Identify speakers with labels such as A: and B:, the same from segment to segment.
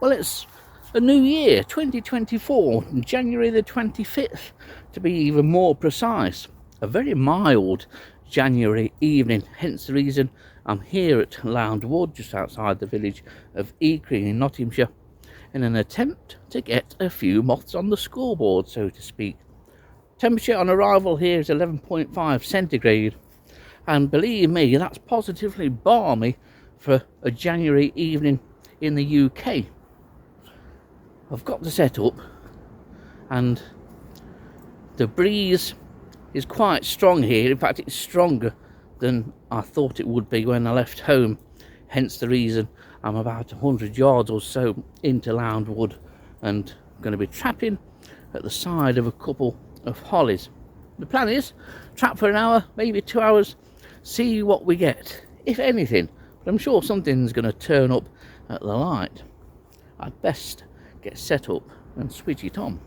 A: Well, it's a new year, 2024, January the 25th, to be even more precise. A very mild January evening, hence the reason I'm here at Lound Wood, just outside the village of Eakring in Nottinghamshire, in an attempt to get a few moths on the scoreboard, so to speak. Temperature on arrival here is 11.5 centigrade, and believe me, that's positively balmy for a January evening in the UK. I've got the setup, and the breeze is quite strong here. In fact, it's stronger than I thought it would be when I left home, hence the reason I'm about 100 yards or so into Lound Wood and going to be trapping at the side of a couple of hollies. The plan is trap for an hour, maybe 2 hours, see what we get, if anything, but I'm sure something's going to turn up at the light. I'd best get set up and switch it on.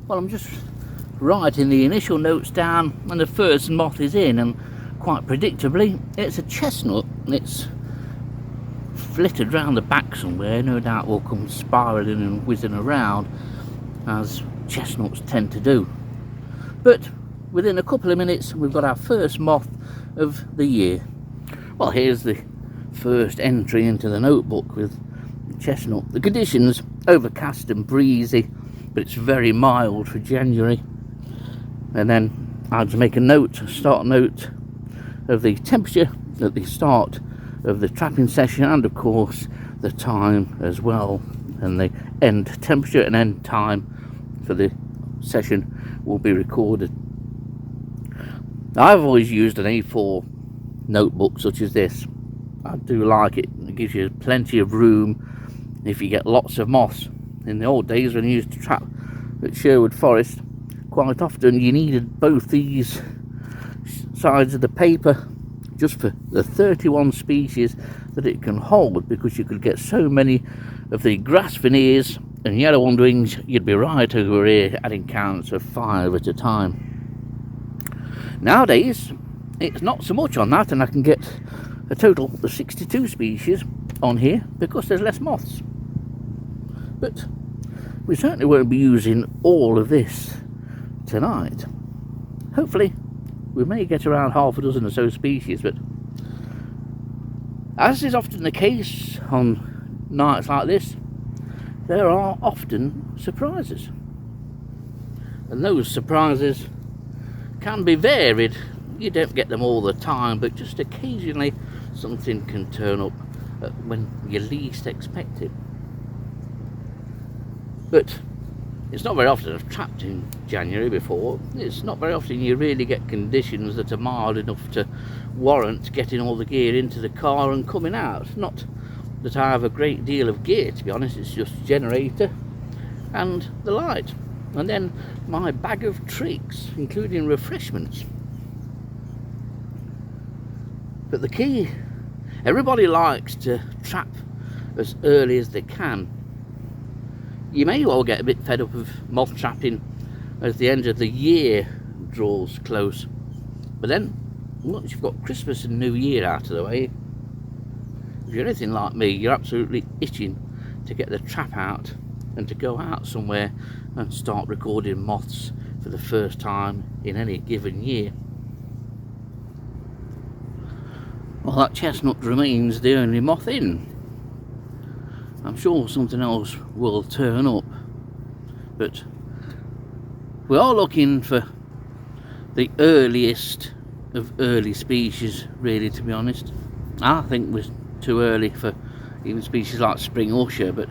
A: Well, I'm just writing the initial notes down and the first moth is in, and quite predictably it's a chestnut. It's flittered round the back somewhere, no doubt will come spiralling and whizzing around as chestnuts tend to do. But within a couple of minutes we've got our first moth of the year. Well, here's the first entry into the notebook with chestnut. The conditions overcast and breezy, but it's very mild for January. And then I'll just make a start note of the temperature at the start of the trapping session, and of course the time as well, and the end temperature and end time for the session will be recorded. I've always used an A4 notebook such as this. I do like it. It gives you plenty of room if you get lots of moths. In the old days when I used to trap at Sherwood Forest, quite often you needed both these sides of the paper just for the 31 species that it can hold, because you could get so many of the grass veneers and yellow underwings, you'd be right over here adding counts of 5 at a time. Nowadays it's not so much on that, and I can get a total of 62 species on here because there's less moths. But we certainly won't be using all of this tonight. Hopefully we may get around half a dozen or so species, but as is often the case on nights like this, there are often surprises, and those surprises can be varied. You don't get them all the time, but just occasionally something can turn up when you least expect it. But it's not very often I've trapped in January before. It's not very often you really get conditions that are mild enough to warrant getting all the gear into the car and coming out. Not that I have a great deal of gear, to be honest. It's just generator and the light, and then my bag of tricks, including refreshments. But the key, everybody likes to trap as early as they can. You may well get a bit fed up of moth trapping as the end of the year draws close, but then once you've got Christmas and New Year out of the way, if you're anything like me, you're absolutely itching to get the trap out and to go out somewhere and start recording moths for the first time in any given year. Well, that chestnut remains the only moth in. I'm sure something else will turn up, but we are looking for the earliest of early species, really, to be honest. I think we're too early for even species like spring usher, but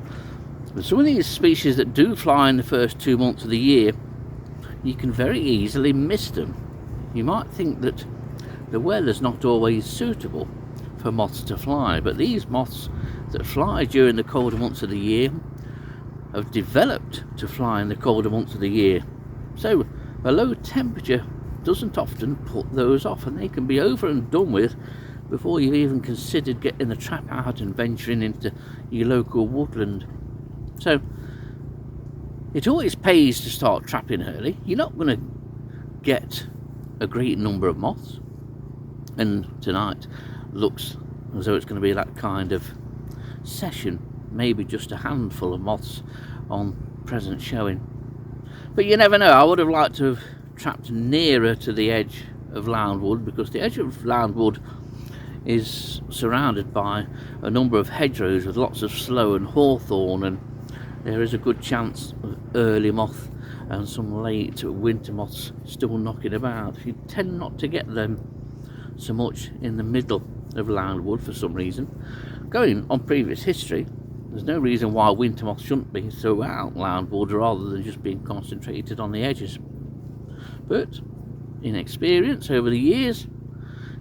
A: some of these species that do fly in the first 2 months of the year, you can very easily miss them. You might think that the weather's not always suitable for moths to fly, but these moths that fly during the colder months of the year have developed to fly in the colder months of the year. So a low temperature doesn't often put those off, and they can be over and done with before you've even considered getting the trap out and venturing into your local woodland. So it always pays to start trapping early. You're not going to get a great number of moths, and tonight looks as though it's going to be that kind of session. Maybe just a handful of moths on present showing, but you never know. I would have liked to have trapped nearer to the edge of Lound wood, because the edge of Lound wood is surrounded by a number of hedgerows with lots of sloe and hawthorn, and there is a good chance of early moth and some late winter moths still knocking about. You tend not to get them so much in the middle of Lound wood for some reason. Going on previous history, there's no reason why winter moths shouldn't be throughout Lound wood rather than just being concentrated on the edges. But in experience over the years,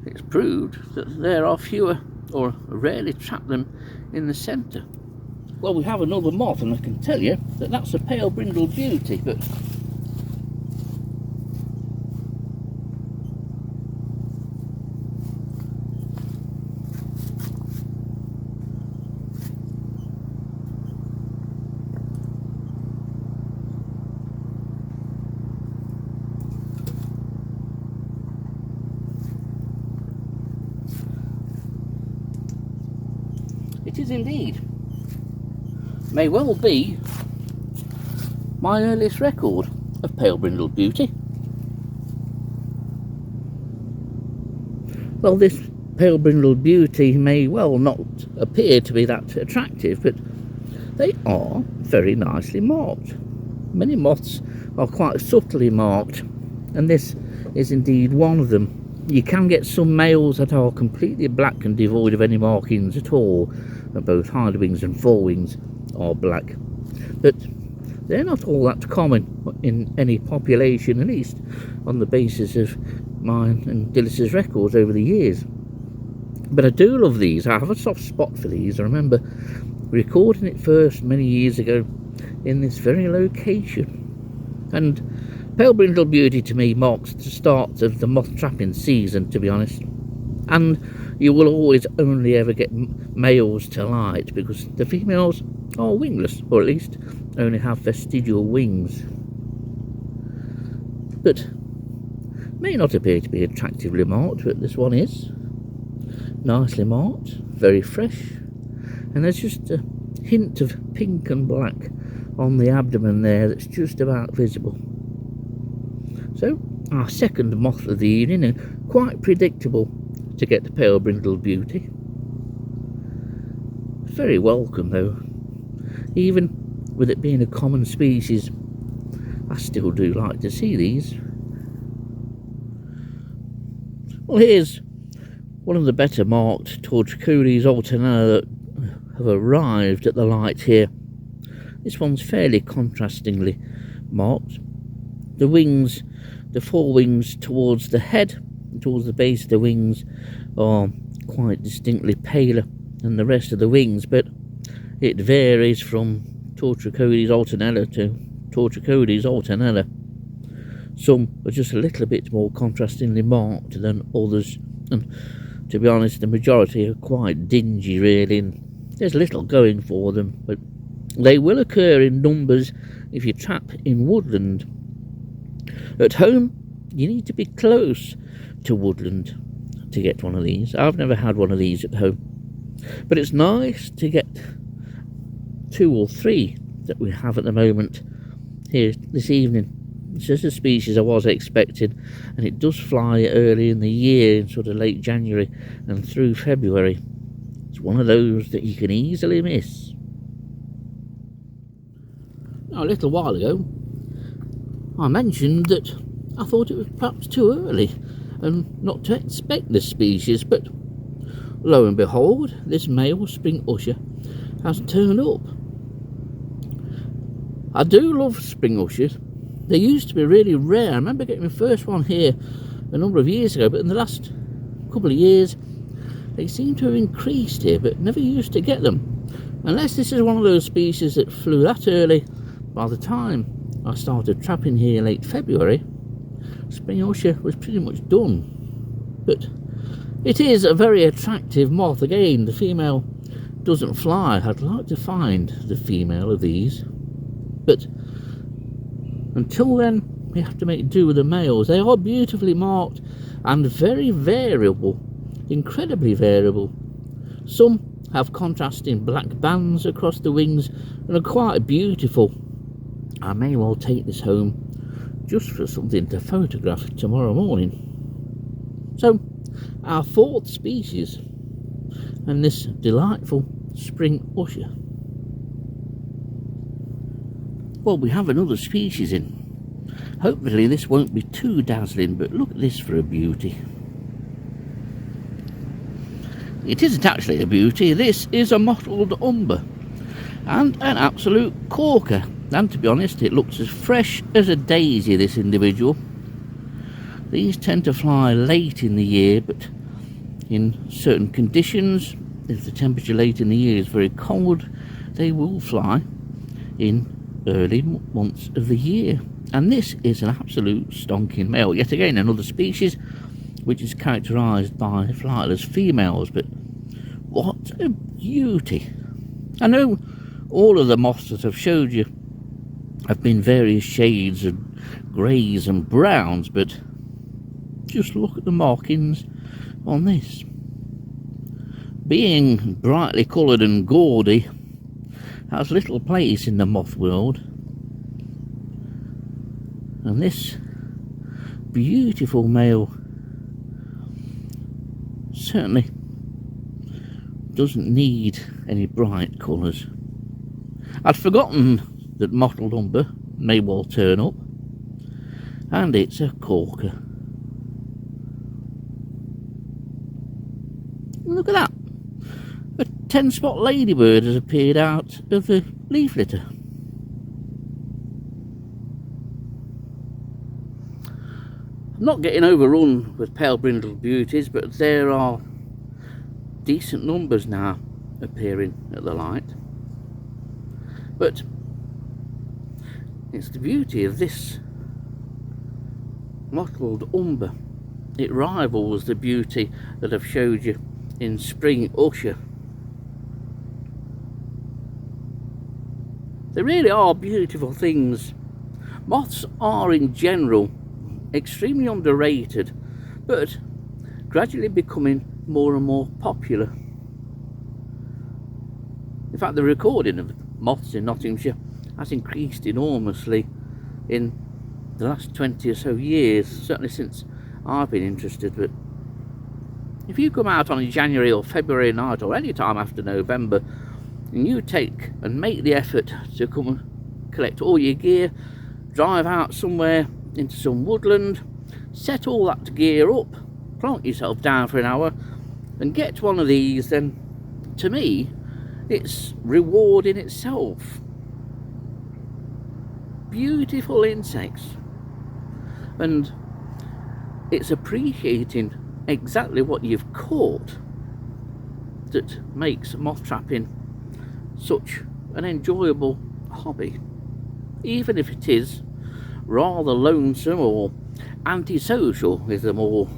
A: it's proved that there are fewer, or rarely trap them, in the centre. Well, we have another moth, and I can tell you that that's a pale brindled beauty, but it is indeed. May well be my earliest record of pale brindled beauty. Well, this pale brindled beauty may well not appear to be that attractive, but they are very nicely marked. Many moths are quite subtly marked, and this is indeed one of them. You can get some males that are completely black and devoid of any markings at all, and both hind wings and forewings are black, but they're not all that common in any population, at least on the basis of mine and Dillis's records over the years. But I do love these. I have a soft spot for these. I remember recording it first many years ago in this very location, and pale brindled beauty to me marks the start of the moth trapping season, to be honest. And you will always only ever get males to light, because the females are wingless, or at least only have vestigial wings, but may not appear to be attractively marked. But this one is nicely marked, very fresh, and there's just a hint of pink and black on the abdomen there that's just about visible. So our second moth of the evening, and quite predictable to get the pale brindled beauty. Very welcome though. Even with it being a common species, I still do like to see these. Well, here's one of the better marked Tortricodes alternata that have arrived at the light here. This one's fairly contrastingly marked. The wings, the forewings towards the head, towards the base of the wings, are quite distinctly paler than the rest of the wings, but it varies from Tortricodes alternata to Tortricodes alternata. Some are just a little bit more contrastingly marked than others, and to be honest, the majority are quite dingy really, and there's little going for them, but they will occur in numbers if you trap in woodland. At home, you need to be close to woodland to get one of these. I've never had one of these at home, But it's nice to get 2 or 3 that we have at the moment here this evening. It's just a species I was expecting, and it does fly early in the year, in sort of late January and through February. It's one of those that you can easily miss. Now, a little while ago I mentioned that I thought it was perhaps too early and not to expect this species, but lo and behold, this male spring usher has turned up. I do love spring ushers. They used to be really rare. I remember getting my first one here a number of years ago, but in the last couple of years they seem to have increased here, but never used to get them. Unless this is one of those species that flew that early. By the time I started trapping here late February, spring usher was pretty much done. But it is a very attractive moth. Again, the female doesn't fly. I'd like to find the female of these, but until then we have to make do with the males. They are beautifully marked and very variable, incredibly variable. Some have contrasting black bands across the wings and are quite beautiful. I may well take this home just for something to photograph tomorrow morning. So, our 4th species, and this delightful spring usher. Well, we have another species in. Hopefully this won't be too dazzling, but look at this for a beauty. It isn't actually a beauty. This is a mottled umber and an absolute corker. And to be honest, it looks as fresh as a daisy, this individual. These tend to fly late in the year, but in certain conditions, if the temperature late in the year is very cold, they will fly in early months of the year. And this is an absolute stonking male. Yet again, another species which is characterised by flightless females, but what a beauty. I know all of the moths that I've showed you have been various shades of greys and browns, but just look at the markings on this. Being brightly coloured and gaudy has little place in the moth world, and this beautiful male certainly doesn't need any bright colours. I'd forgotten that mottled umber may well turn up, and it's a corker. Look at that, a 10-spot ladybird has appeared out of the leaf litter. I'm not getting overrun with pale brindled beauties, but there are decent numbers now appearing at the light. But it's the beauty of this mottled umber. It rivals the beauty that I've showed you in spring usher. They really are beautiful things. Moths are in general extremely underrated, but gradually becoming more and more popular. In fact, the recording of moths in Nottinghamshire has increased enormously in the last 20 or so years, certainly since I've been interested. But if you come out on a January or February night, or any time after November, and you take and make the effort to come and collect all your gear, drive out somewhere into some woodland, set all that gear up, plonk yourself down for an hour and get one of these, then to me it's reward in itself. Beautiful insects, and it's appreciating exactly what you've caught that makes moth trapping such an enjoyable hobby, even if it is rather lonesome, or antisocial is a more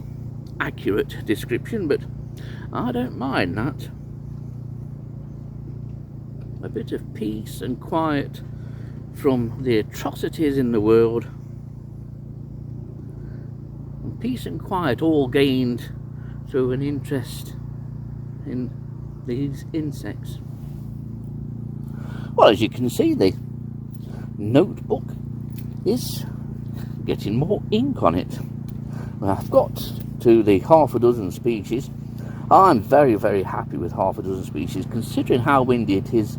A: accurate description, but I don't mind that. A bit of peace and quiet from the atrocities in the world, and peace and quiet all gained through an interest in these insects. Well, as you can see, the notebook is getting more ink on it. Well, I've got to the half a dozen species. I'm very, very happy with half a dozen species, considering how windy it is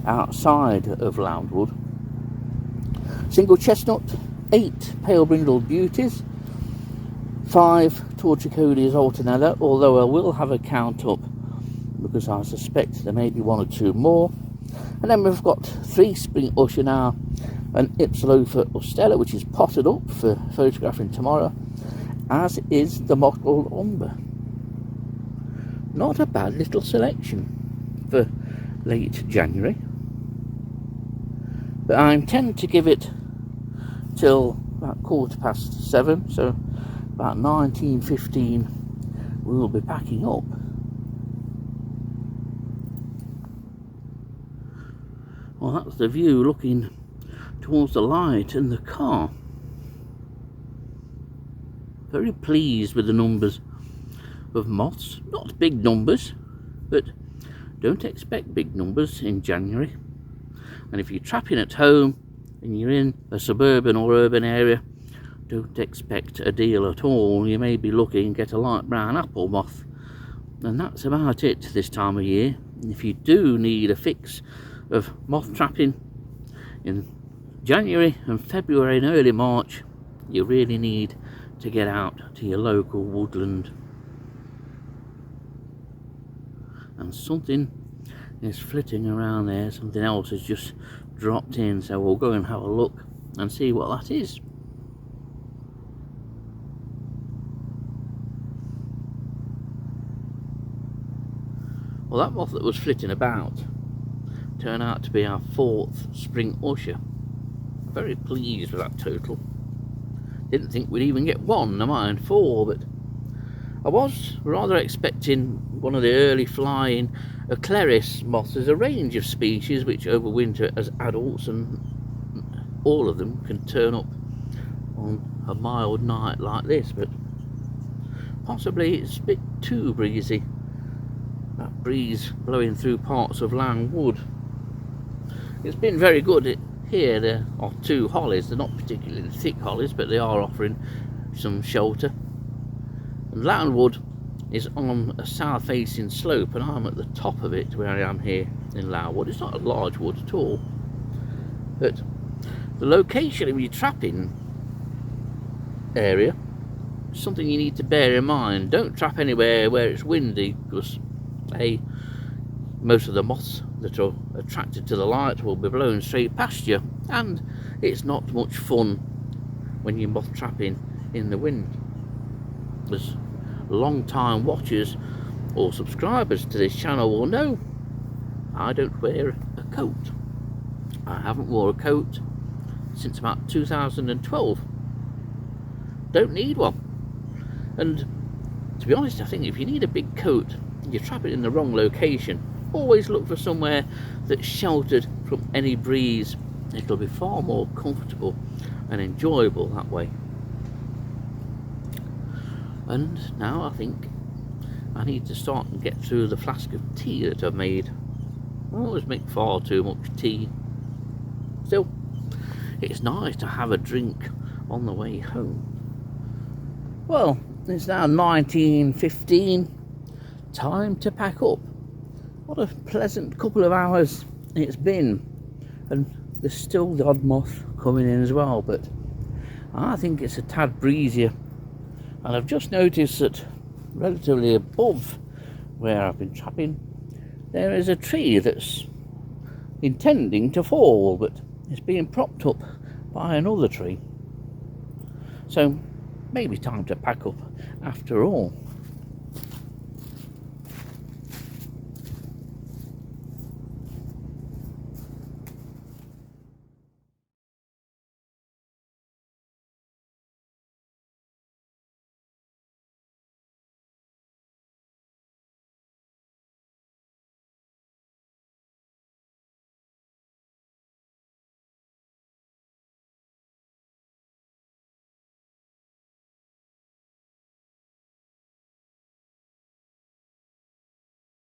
A: outside of Lound Wood. Single chestnut, 8 pale brindled beauties, 5 tortricodias alternella, although I will have a count up because I suspect there may be 1 or 2 more. And then we've got 3 spring usher now, an Ipsilofa ustella, which is potted up for photographing tomorrow, as is the mottled umber. Not a bad little selection for late January, but I intend to give it till about 7:15, so about 19:15 we'll be packing up. Well, that's the view looking towards the light in the car. Very pleased with the numbers of moths. Not big numbers, but don't expect big numbers in January. And if you're trapping at home and you're in a suburban or urban area, don't expect a deal at all. You may be lucky and get a light brown apple moth, and that's about it this time of year. And if you do need a fix of moth trapping in January and February and early March, you really need to get out to your local woodland. And something is flitting around there, something else has just dropped in, so we'll go and have a look and see what that is. Well, that moth that was flitting about turned out to be our 4th spring usher. Very pleased with that total. Didn't think we'd even get 1, never mind 4, but I was rather expecting one of the early flying Eclaris moths. There's a range of species which overwinter as adults, and all of them can turn up on a mild night like this, but possibly it's a bit too breezy. That breeze blowing through parts of Lound Wood. It's been very good here. There are 2 hollies. They're not particularly thick hollies, but they are offering some shelter. And Lound Wood is on a south facing slope, and I'm at the top of it where I am here in Lound Wood. It's not a large wood at all, but the location of your trapping area is something you need to bear in mind. Don't trap anywhere where it's windy, because most of the moths that are attracted to the light will be blown straight past you, and it's not much fun when you're moth trapping in the wind. As long time watchers or subscribers to this channel will know, I don't wear a coat. I haven't worn a coat since about 2012. Don't need one. And to be honest, I think if you need a big coat, you're trapping in the wrong location. Always look for somewhere that's sheltered from any breeze. It'll be far more comfortable and enjoyable that way. And now I think I need to start and get through the flask of tea that I've made. I always make far too much tea. Still, it's nice to have a drink on the way home. Well, it's now 19:15. Time to pack up. What a pleasant couple of hours it's been, and there's still the odd moth coming in as well, but I think it's a tad breezier. And I've just noticed that relatively above where I've been trapping, there is a tree that's intending to fall, but it's being propped up by another tree. So maybe time to pack up after all.